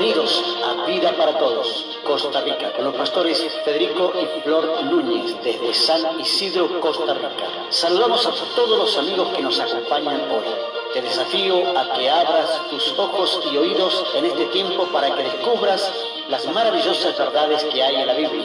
Bienvenidos a Vida para Todos, Costa Rica, con los pastores Federico y Flor Núñez, desde San Isidro, Costa Rica. Saludamos a todos los amigos que nos acompañan hoy. Te desafío a que abras tus ojos y oídos en este tiempo para que descubras las maravillosas verdades que hay en la Biblia.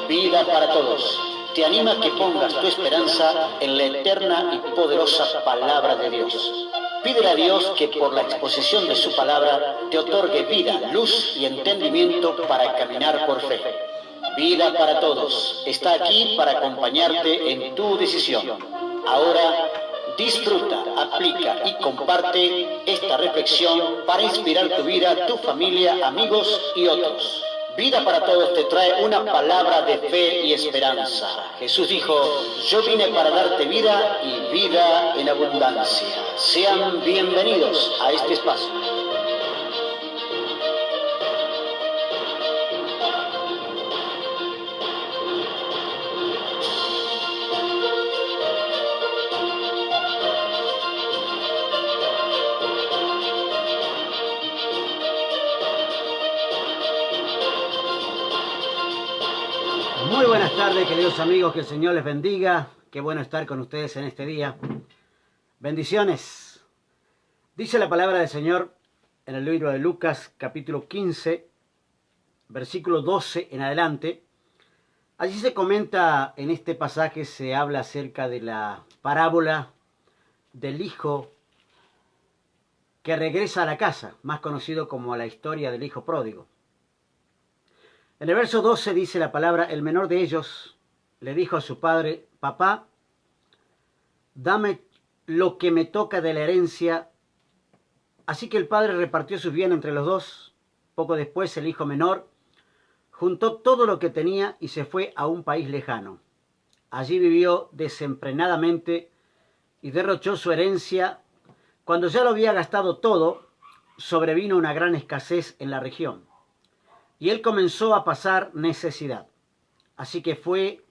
Vida para Todos te anima a que pongas tu esperanza en la eterna y poderosa palabra de Dios. Pídele a Dios que por la exposición de su palabra te otorgue vida, luz y entendimiento para caminar por fe. Vida para Todos está aquí para acompañarte en tu decisión. Ahora disfruta, aplica y comparte esta reflexión para inspirar tu vida, tu familia, amigos y otros. Vida para Todos te trae una palabra de fe y esperanza. Jesús dijo: yo vine para darte vida y vida en abundancia. Sean bienvenidos a este espacio. Muy buenas tardes, queridos amigos, que el Señor les bendiga. Qué bueno estar con ustedes en este día. Bendiciones. Dice la palabra del Señor en el libro de Lucas, capítulo 15, versículo 12 en adelante. Allí se comenta, en este pasaje se habla acerca de la parábola del hijo que regresa a la casa, más conocido como la historia del hijo pródigo. En el verso 12 dice la palabra: el menor de ellos le dijo a su padre: papá, dame lo que me toca de la herencia. Así que el padre repartió sus bienes entre los dos. Poco después el hijo menor juntó todo lo que tenía y se fue a un país lejano. Allí vivió desenfrenadamente y derrochó su herencia. Cuando ya lo había gastado todo, sobrevino una gran escasez en la región. Y él comenzó a pasar necesidad. Así que fue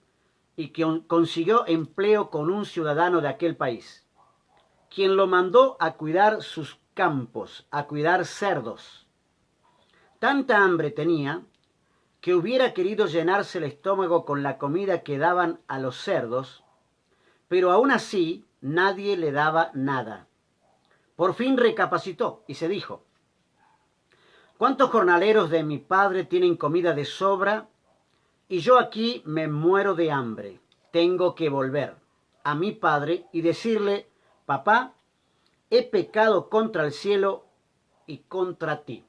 y consiguió empleo con un ciudadano de aquel país, quien lo mandó a cuidar sus campos, a cuidar cerdos. Tanta hambre tenía que hubiera querido llenarse el estómago con la comida que daban a los cerdos, pero aún así nadie le daba nada. Por fin recapacitó y se dijo: ¿cuántos jornaleros de mi padre tienen comida de sobra y yo aquí me muero de hambre? Tengo que volver a mi padre y decirle: papá, he pecado contra el cielo y contra ti.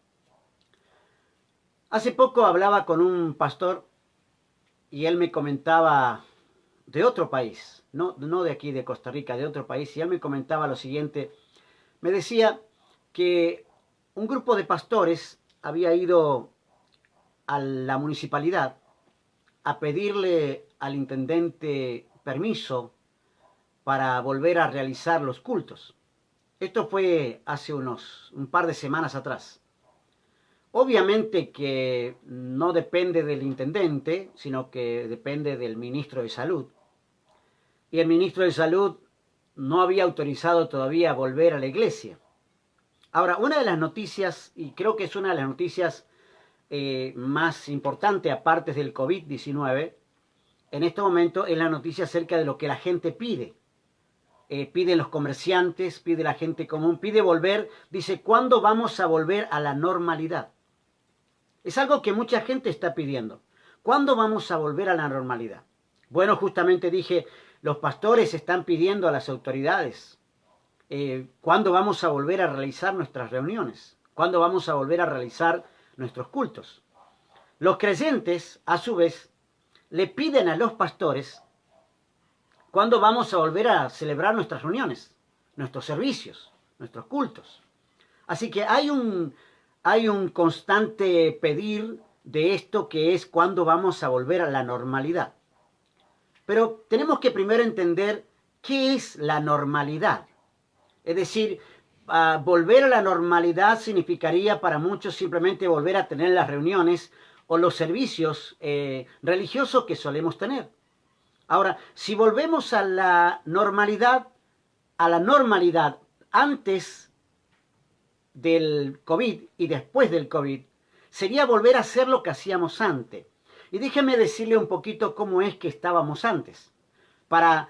Hace poco hablaba con un pastor y él me comentaba de otro país, no de aquí de Costa Rica, de otro país, y él me comentaba lo siguiente. Me decía que un grupo de pastores había ido a la municipalidad a pedirle al intendente permiso para volver a realizar los cultos. Esto fue hace un par de semanas atrás. Obviamente que no depende del intendente, sino que depende del ministro de Salud. Y el ministro de Salud no había autorizado todavía volver a la iglesia. Ahora, una de las noticias, y creo que es una de las noticias más importantes, aparte del COVID-19, en este momento es la noticia acerca de lo que la gente pide. Piden los comerciantes, pide la gente común, pide volver, dice: ¿cuándo vamos a volver a la normalidad? Es algo que mucha gente está pidiendo. ¿Cuándo vamos a volver a la normalidad? Bueno, justamente dije, los pastores están pidiendo a las autoridades: ¿cuándo vamos a volver a realizar nuestras reuniones? ¿Cuándo vamos a volver a realizar nuestros cultos? Los creyentes, a su vez, le piden a los pastores: ¿cuándo vamos a volver a celebrar nuestras reuniones, nuestros servicios, nuestros cultos? Así que hay un constante pedir de esto, que es cuándo vamos a volver a la normalidad. Pero tenemos que primero entender qué es la normalidad. Es decir, volver a la normalidad significaría para muchos simplemente volver a tener las reuniones o los servicios religiosos que solemos tener. Ahora, si volvemos a la normalidad antes del COVID y después del COVID sería volver a hacer lo que hacíamos antes. Y déjeme decirle un poquito cómo es que estábamos antes, para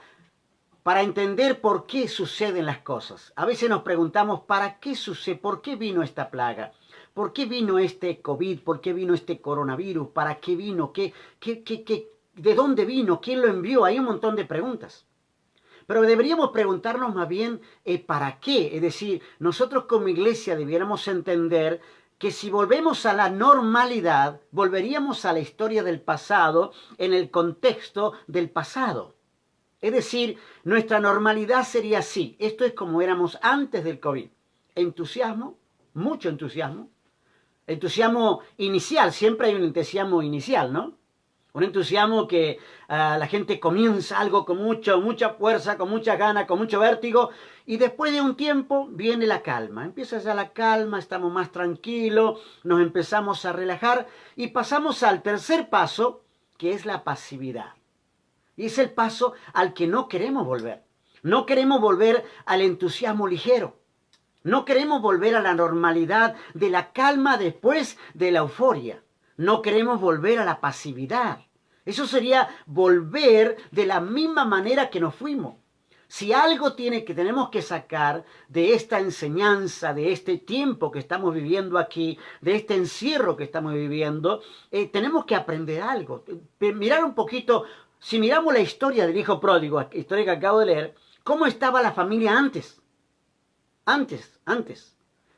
entender por qué suceden las cosas. A veces nos preguntamos, ¿para qué sucede? ¿Por qué vino esta plaga? ¿Por qué vino este COVID? ¿Por qué vino este coronavirus? ¿Para qué vino? ¿De dónde vino? ¿Quién lo envió? Hay un montón de preguntas. Pero deberíamos preguntarnos más bien ¿para qué? Es decir, nosotros como iglesia debiéramos entender que si volvemos a la normalidad, volveríamos a la historia del pasado en el contexto del pasado. Es decir, nuestra normalidad sería así. Esto es como éramos antes del COVID. Entusiasmo, mucho entusiasmo. Entusiasmo inicial, siempre hay un entusiasmo inicial, ¿no? Un entusiasmo que la gente comienza algo con mucha fuerza, con mucha gana, con mucho vértigo, y después de un tiempo viene la calma. Empieza ya la calma, estamos más tranquilos, nos empezamos a relajar y pasamos al tercer paso, que es la pasividad. Y es el paso al que no queremos volver. No queremos volver al entusiasmo ligero. No queremos volver a la normalidad de la calma después de la euforia. No queremos volver a la pasividad. Eso sería volver de la misma manera que nos fuimos. Si algo tenemos que sacar de esta enseñanza, de este tiempo que estamos viviendo aquí, de este encierro que estamos viviendo, tenemos que aprender algo. Mirar un poquito, si miramos la historia del hijo pródigo, historia que acabo de leer, ¿cómo estaba la familia antes? Antes.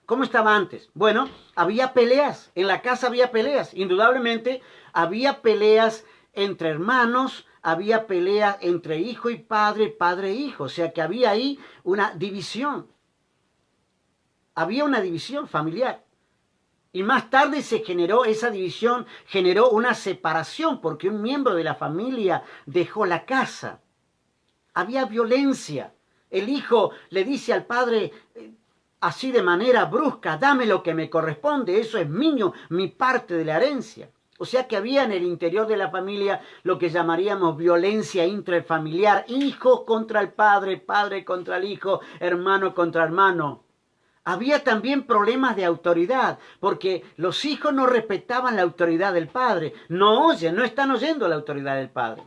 ¿Cómo estaba antes? Bueno, había peleas, en la casa había peleas, indudablemente había peleas entre hermanos, había peleas entre hijo y padre, padre e hijo, o sea que había ahí una división. Había una división familiar. Y más tarde esa división generó una separación porque un miembro de la familia dejó la casa. Había violencia. El hijo le dice al padre así de manera brusca, dame lo que me corresponde, eso es mío, mi parte de la herencia. O sea que había en el interior de la familia lo que llamaríamos violencia intrafamiliar, hijo contra el padre, padre contra el hijo, hermano contra hermano. Había también problemas de autoridad, porque los hijos no respetaban la autoridad del padre, no están oyendo la autoridad del padre.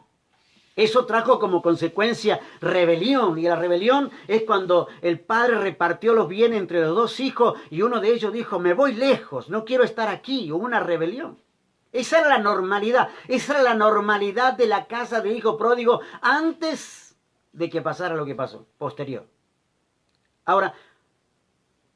Eso trajo como consecuencia rebelión, y la rebelión es cuando el padre repartió los bienes entre los dos hijos y uno de ellos dijo, me voy lejos, no quiero estar aquí, hubo una rebelión. Esa era la normalidad, esa era la normalidad de la casa del hijo pródigo antes de que pasara lo que pasó, posterior. Ahora,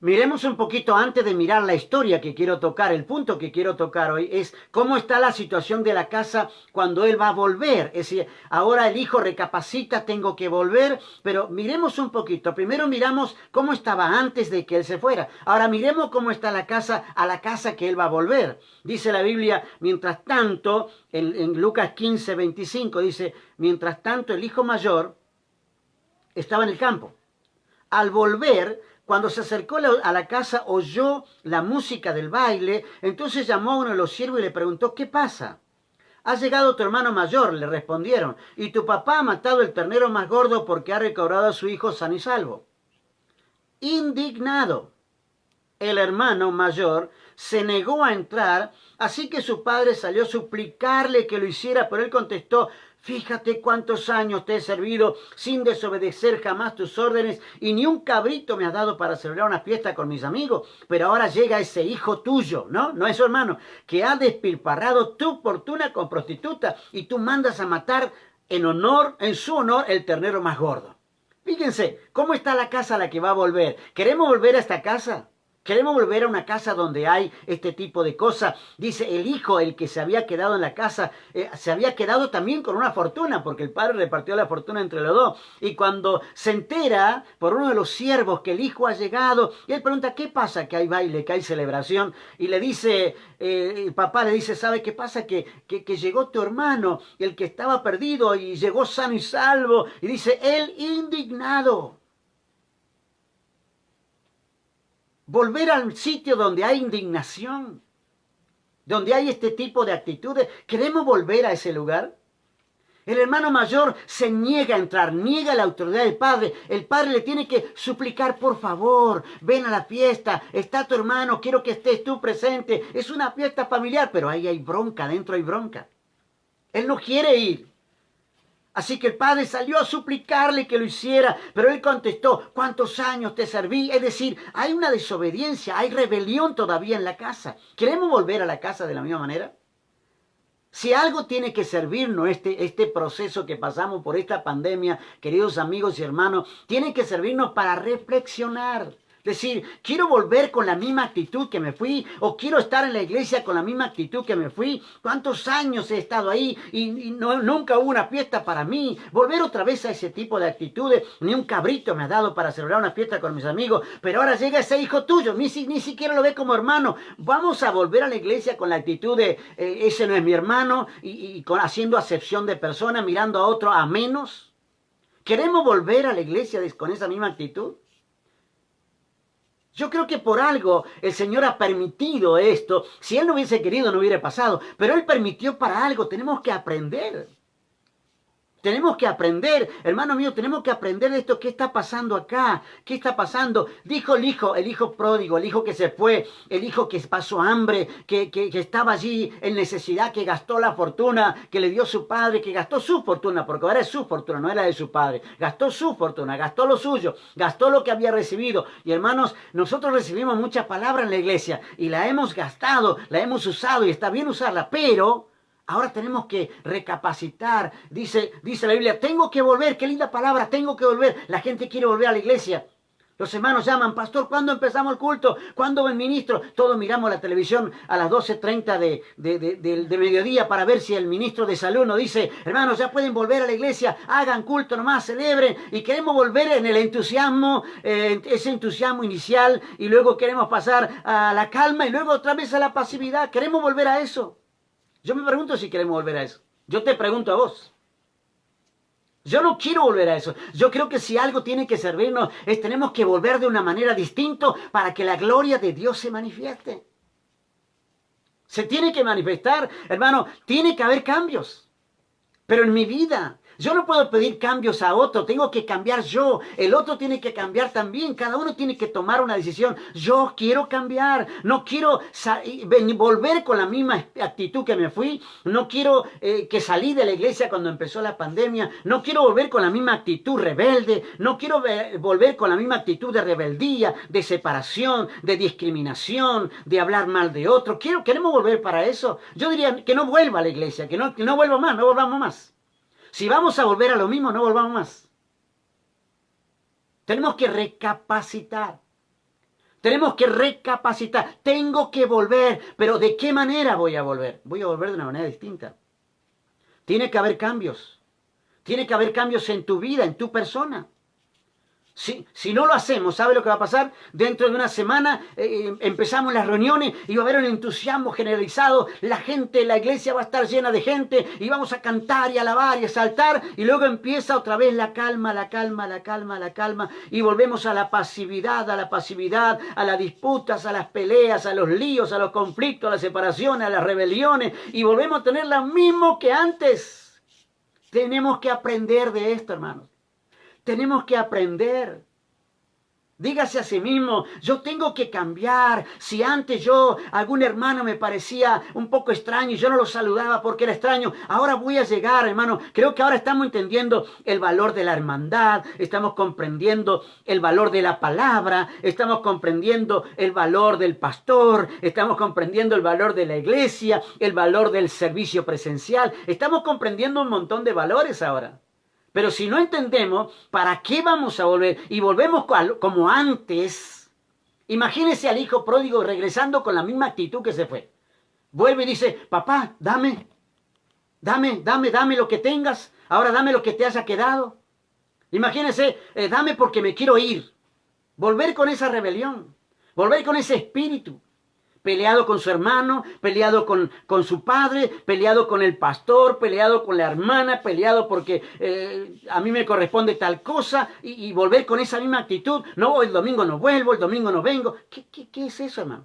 miremos un poquito antes de mirar la historia que quiero tocar. El punto que quiero tocar hoy es cómo está la situación de la casa cuando él va a volver. Es decir, ahora el hijo recapacita, tengo que volver, pero miremos un poquito. Primero miramos cómo estaba antes de que él se fuera. Ahora miremos cómo está la casa a la casa que él va a volver. Dice la Biblia, mientras tanto, en Lucas 15, 25, dice, mientras tanto el hijo mayor estaba en el campo. Al volver, cuando se acercó a la casa, oyó la música del baile, entonces llamó a uno de los siervos y le preguntó, ¿qué pasa? Ha llegado tu hermano mayor, le respondieron, y tu papá ha matado el ternero más gordo porque ha recobrado a su hijo sano y salvo. Indignado, el hermano mayor se negó a entrar, así que su padre salió a suplicarle que lo hiciera, pero él contestó, fíjate cuántos años te he servido sin desobedecer jamás tus órdenes y ni un cabrito me has dado para celebrar una fiesta con mis amigos. Pero ahora llega ese hijo tuyo, no es su hermano, que ha despilfarrado tu fortuna con prostituta y tú mandas a matar en su honor, el ternero más gordo. Fíjense, ¿cómo está la casa a la que va a volver? ¿Queremos volver a esta casa? Queremos volver a una casa donde hay este tipo de cosas. Dice, el hijo, el que se había quedado en la casa, se había quedado también con una fortuna, porque el padre repartió la fortuna entre los dos. Y cuando se entera por uno de los siervos que el hijo ha llegado, y él pregunta, ¿qué pasa? Que hay baile, que hay celebración. Y le dice, el papá le dice, ¿sabe qué pasa? Que llegó tu hermano, el que estaba perdido, y llegó sano y salvo. Y dice, él indignado. Volver al sitio donde hay indignación, donde hay este tipo de actitudes. ¿Queremos volver a ese lugar? El hermano mayor se niega a entrar, niega la autoridad del padre. El padre le tiene que suplicar, por favor, ven a la fiesta, está tu hermano, quiero que estés tú presente. Es una fiesta familiar, pero ahí hay bronca, adentro hay bronca. Él no quiere ir. Así que el padre salió a suplicarle que lo hiciera, pero él contestó, ¿cuántos años te serví? Es decir, hay una desobediencia, hay rebelión todavía en la casa. ¿Queremos volver a la casa de la misma manera? Si algo tiene que servirnos este proceso que pasamos por esta pandemia, queridos amigos y hermanos, tiene que servirnos para reflexionar. Decir, quiero volver con la misma actitud que me fui, o quiero estar en la iglesia con la misma actitud que me fui. ¿Cuántos años he estado ahí y nunca hubo una fiesta para mí? Volver otra vez a ese tipo de actitudes. Ni un cabrito me ha dado para celebrar una fiesta con mis amigos, pero ahora llega ese hijo tuyo, ni siquiera lo ve como hermano. Vamos a volver a la iglesia con la actitud de, ese no es mi hermano, haciendo acepción de persona, mirando a otro a menos. ¿Queremos volver a la iglesia con esa misma actitud? Yo creo que por algo el Señor ha permitido esto. Si Él no hubiese querido, no hubiera pasado. Pero Él permitió para algo. Tenemos que aprender. Tenemos que aprender, hermano mío, tenemos que aprender de esto. ¿Qué está pasando acá? ¿Qué está pasando? Dijo el hijo pródigo, el hijo que se fue, el hijo que pasó hambre, que estaba allí en necesidad, que gastó la fortuna que le dio su padre, que gastó su fortuna, porque ahora es su fortuna, no era de su padre. Gastó su fortuna, gastó lo suyo, gastó lo que había recibido. Y hermanos, nosotros recibimos mucha palabra en la iglesia y la hemos gastado, la hemos usado y está bien usarla, pero ahora tenemos que recapacitar. Dice la Biblia, tengo que volver. Qué linda palabra, tengo que volver. La gente quiere volver a la iglesia. Los hermanos llaman, pastor, ¿cuándo empezamos el culto? ¿Cuándo va el ministro? Todos miramos la televisión a las 12:30 de mediodía para ver si el ministro de salud nos dice, hermanos, ya pueden volver a la iglesia, hagan culto nomás, celebren. Y queremos volver en el entusiasmo, ese entusiasmo inicial, y luego queremos pasar a la calma y luego otra vez a la pasividad. Queremos volver a eso. Yo me pregunto si queremos volver a eso. Yo te pregunto a vos. Yo no quiero volver a eso. Yo creo que si algo tiene que servirnos es tenemos que volver de una manera distinta para que la gloria de Dios se manifieste. Se tiene que manifestar, hermano, tiene que haber cambios. Pero en mi vida, yo no puedo pedir cambios a otro, tengo que cambiar yo. El otro tiene que cambiar también. Cada uno tiene que tomar una decisión. Yo quiero cambiar. No quiero volver con la misma actitud que me fui. No quiero que salí de la iglesia cuando empezó la pandemia. No quiero volver con la misma actitud rebelde. No quiero volver con la misma actitud de rebeldía, de separación, de discriminación, de hablar mal de otro. Queremos volver para eso. Yo diría que no vuelva a la iglesia, que no vuelva más, no volvamos más. Si vamos a volver a lo mismo, no volvamos más. Tenemos que recapacitar. Tenemos que recapacitar. Tengo que volver. Pero ¿de qué manera voy a volver? Voy a volver de una manera distinta. Tiene que haber cambios. Tiene que haber cambios en tu vida, en tu persona. Si no lo hacemos, ¿sabe lo que va a pasar? Dentro de una semana empezamos las reuniones y va a haber un entusiasmo generalizado. La gente, la iglesia va a estar llena de gente y vamos a cantar y alabar y a saltar. Y luego empieza otra vez la calma, la calma, la calma, la calma. Y volvemos a la pasividad, a las disputas, a las peleas, a los líos, a los conflictos, a las separaciones, a las rebeliones. Y volvemos a tener lo mismo que antes. Tenemos que aprender de esto, hermanos. Tenemos que aprender. Dígase a sí mismo, yo tengo que cambiar. Si antes algún hermano me parecía un poco extraño y yo no lo saludaba porque era extraño, ahora voy a llegar, hermano. Creo que ahora estamos entendiendo el valor de la hermandad, estamos comprendiendo el valor de la palabra, estamos comprendiendo el valor del pastor, estamos comprendiendo el valor de la iglesia, el valor del servicio presencial. Estamos comprendiendo un montón de valores ahora. Pero si no entendemos, ¿para qué vamos a volver? Y volvemos como antes. Imagínese al hijo pródigo regresando con la misma actitud que se fue. Vuelve y dice, papá, dame lo que tengas. Ahora dame lo que te haya quedado. Imagínese, dame porque me quiero ir. Volver con esa rebelión. Volver con ese espíritu. Peleado con su hermano, peleado con su padre, peleado con el pastor, peleado con la hermana, peleado porque a mí me corresponde tal cosa y volver con esa misma actitud. No, el domingo no vuelvo, el domingo no vengo. ¿Qué es eso, hermano?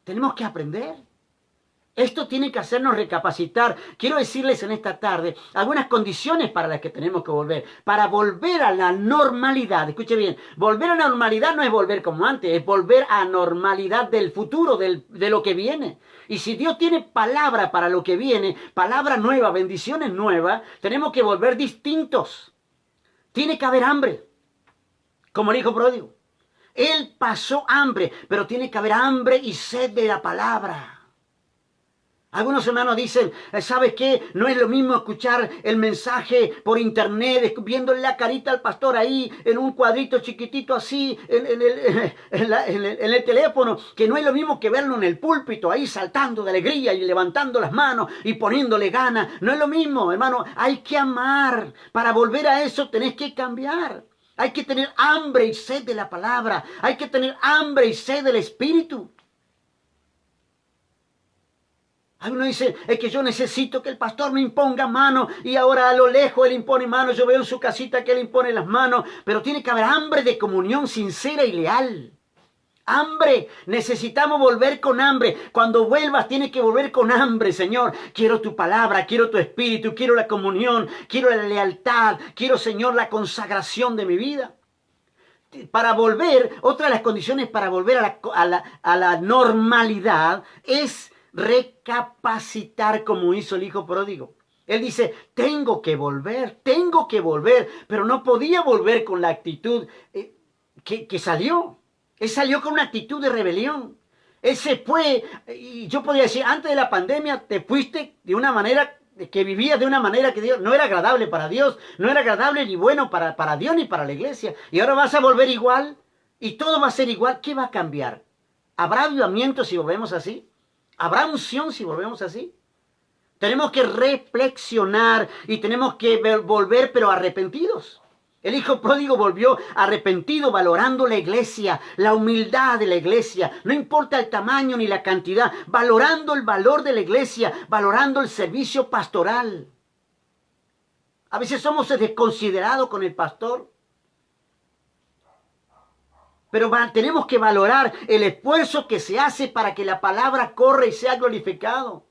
Tenemos que aprender. Esto tiene que hacernos recapacitar. Quiero decirles en esta tarde algunas condiciones para las que tenemos que volver. Para volver a la normalidad. Escuche bien, volver a la normalidad no es volver como antes, es volver a normalidad del futuro, de lo que viene. Y si Dios tiene palabra para lo que viene, palabra nueva, bendiciones nuevas, tenemos que volver distintos. Tiene que haber hambre, como el hijo pródigo. Él pasó hambre, pero tiene que haber hambre y sed de la palabra. Algunos hermanos dicen, ¿sabes qué? No es lo mismo escuchar el mensaje por internet, viéndole la carita al pastor ahí, en un cuadrito chiquitito así, en el teléfono, que no es lo mismo que verlo en el púlpito, ahí saltando de alegría y levantando las manos y poniéndole ganas. No es lo mismo, hermano, hay que amar. Para volver a eso tenés que cambiar. Hay que tener hambre y sed de la palabra, hay que tener hambre y sed del Espíritu. Algunos dicen, es que yo necesito que el pastor me imponga mano y ahora a lo lejos él impone manos, yo veo en su casita que él impone las manos, pero tiene que haber hambre de comunión sincera y leal. Hambre, necesitamos volver con hambre. Cuando vuelvas tienes que volver con hambre, Señor. Quiero tu palabra, quiero tu espíritu, quiero la comunión, quiero la lealtad, quiero, Señor, la consagración de mi vida. Para volver, otra de las condiciones para volver a la normalidad es recapacitar como hizo el hijo pródigo. Él dice, tengo que volver, pero no podía volver con la actitud que salió. Él salió con una actitud de rebelión. Él se fue, y yo podría decir, antes de la pandemia te fuiste de una manera que vivías de una manera que no era agradable para Dios, no era agradable ni bueno para Dios ni para la iglesia. Y ahora vas a volver igual, y todo va a ser igual. ¿Qué va a cambiar? ¿Habrá avivamiento si volvemos así? ¿Habrá unción si volvemos así? Tenemos que reflexionar y tenemos que volver, pero arrepentidos. El hijo pródigo volvió arrepentido, valorando la iglesia, la humildad de la iglesia. No importa el tamaño ni la cantidad, valorando el valor de la iglesia, valorando el servicio pastoral. A veces somos desconsiderados con el pastor. Pero tenemos que valorar el esfuerzo que se hace para que la palabra corra y sea glorificado.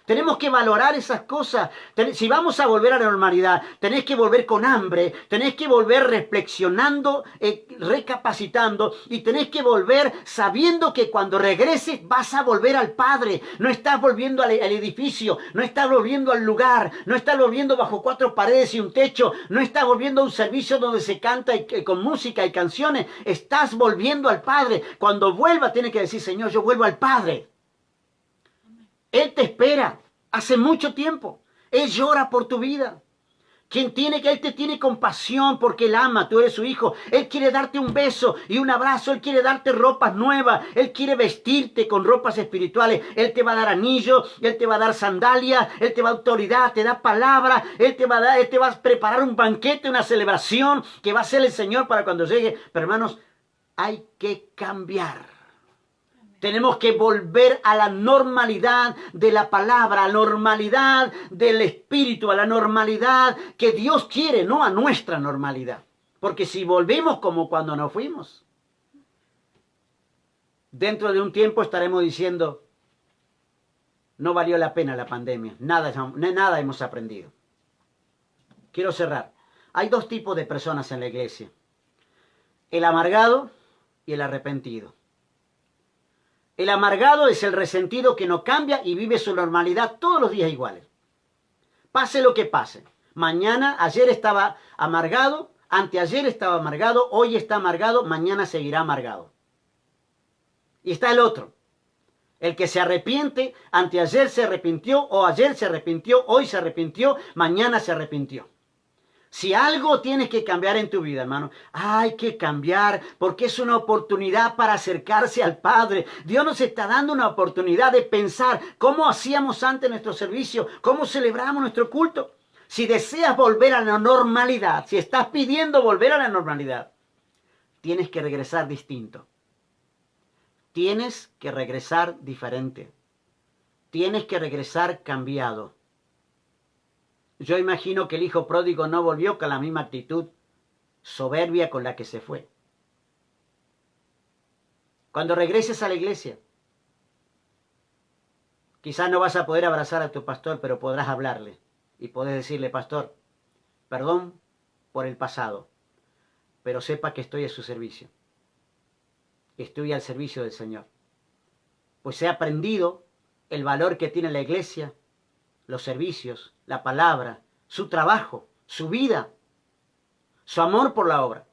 Tenemos que valorar esas cosas. Si vamos a volver a la normalidad, tenés que volver con hambre, tenés que volver reflexionando, recapacitando, y tenés que volver sabiendo que cuando regreses vas a volver al Padre. No estás volviendo al edificio, no estás volviendo al lugar, no estás volviendo bajo 4 paredes y un techo, no estás volviendo a un servicio donde se canta con música y canciones. Estás volviendo al Padre. Cuando vuelva tienes que decir, Señor, yo vuelvo al Padre. Él te espera hace mucho tiempo. Él llora por tu vida. Él te tiene compasión porque Él ama, tú eres su hijo. Él quiere darte un beso y un abrazo. Él quiere darte ropas nuevas. Él quiere vestirte con ropas espirituales. Él te va a dar anillo, Él te va a dar sandalias, Él te va a dar autoridad, te da palabra. Él te va a preparar un banquete, una celebración que va a ser el Señor para cuando llegue. Pero hermanos, hay que cambiar. Tenemos que volver a la normalidad de la palabra, a la normalidad del espíritu, a la normalidad que Dios quiere, no a nuestra normalidad. Porque si volvemos como cuando nos fuimos, dentro de un tiempo estaremos diciendo, no valió la pena la pandemia, nada hemos aprendido. Quiero cerrar. Hay 2 tipos de personas en la iglesia: el amargado y el arrepentido. El amargado es el resentido que no cambia y vive su normalidad todos los días iguales. Pase lo que pase. Ayer estaba amargado, anteayer estaba amargado, hoy está amargado, mañana seguirá amargado. Y está el otro, el que se arrepiente, anteayer se arrepintió, o ayer se arrepintió, hoy se arrepintió, mañana se arrepintió. Si algo tienes que cambiar en tu vida, hermano, hay que cambiar porque es una oportunidad para acercarse al Padre. Dios nos está dando una oportunidad de pensar cómo hacíamos antes nuestro servicio, cómo celebramos nuestro culto. Si deseas volver a la normalidad, si estás pidiendo volver a la normalidad, tienes que regresar distinto. Tienes que regresar diferente. Tienes que regresar cambiado. Yo imagino que el hijo pródigo no volvió con la misma actitud soberbia con la que se fue. Cuando regreses a la iglesia, Quizás no vas a poder abrazar a tu pastor, pero podrás hablarle. Y podés decirle, pastor, perdón por el pasado, pero sepa que estoy a su servicio. Estoy al servicio del Señor. Pues he aprendido el valor que tiene la iglesia, los servicios, la palabra, su trabajo, su vida, su amor por la obra.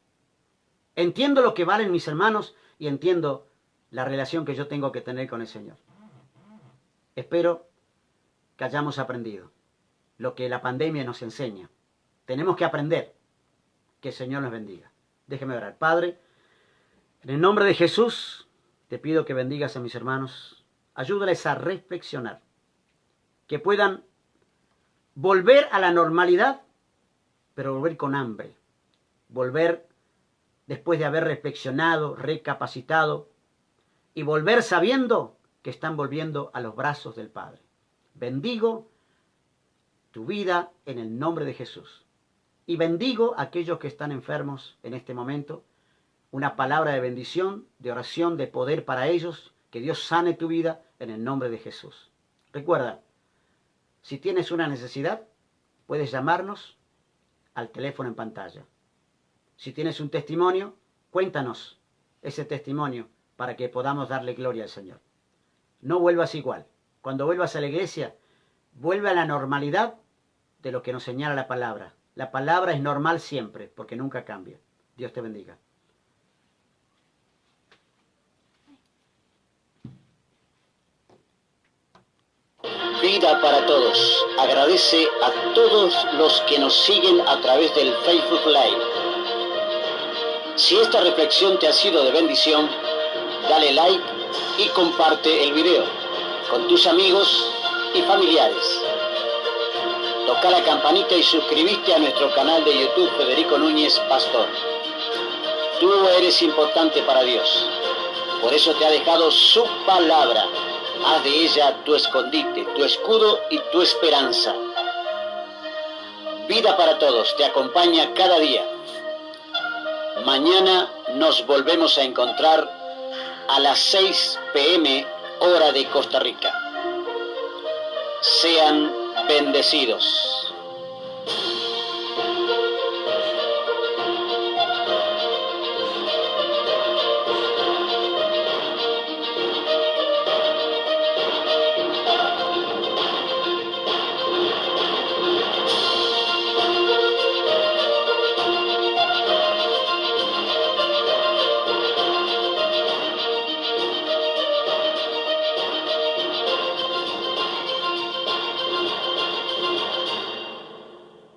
Entiendo lo que valen mis hermanos y entiendo la relación que yo tengo que tener con el Señor. Espero que hayamos aprendido lo que la pandemia nos enseña. Tenemos que aprender. Que el Señor nos bendiga. Déjeme orar. Padre, en el nombre de Jesús, te pido que bendigas a mis hermanos. Ayúdales a reflexionar. Que puedan volver a la normalidad, pero volver con hambre. Volver después de haber reflexionado, recapacitado, y volver sabiendo que están volviendo a los brazos del Padre. Bendigo tu vida en el nombre de Jesús. Y bendigo a aquellos que están enfermos en este momento. Una palabra de bendición, de oración, de poder para ellos. Que Dios sane tu vida en el nombre de Jesús. Recuerda, si tienes una necesidad, puedes llamarnos al teléfono en pantalla. Si tienes un testimonio, cuéntanos ese testimonio para que podamos darle gloria al Señor. No vuelvas igual. Cuando vuelvas a la iglesia, vuelve a la normalidad de lo que nos señala la palabra. La palabra es normal siempre, porque nunca cambia. Dios te bendiga. Vida para Todos agradece a todos los que nos siguen a través del Facebook Live. Si esta reflexión te ha sido de bendición, dale like y comparte el video con tus amigos y familiares. Toca la campanita y suscríbete a nuestro canal de YouTube Federico Núñez Pastor. Tú eres importante para Dios. Por eso te ha dejado su palabra. Haz de ella tu escondite, tu escudo y tu esperanza. Vida para Todos te acompaña cada día. Mañana nos volvemos a encontrar a las 6 p.m. hora de Costa Rica. Sean bendecidos.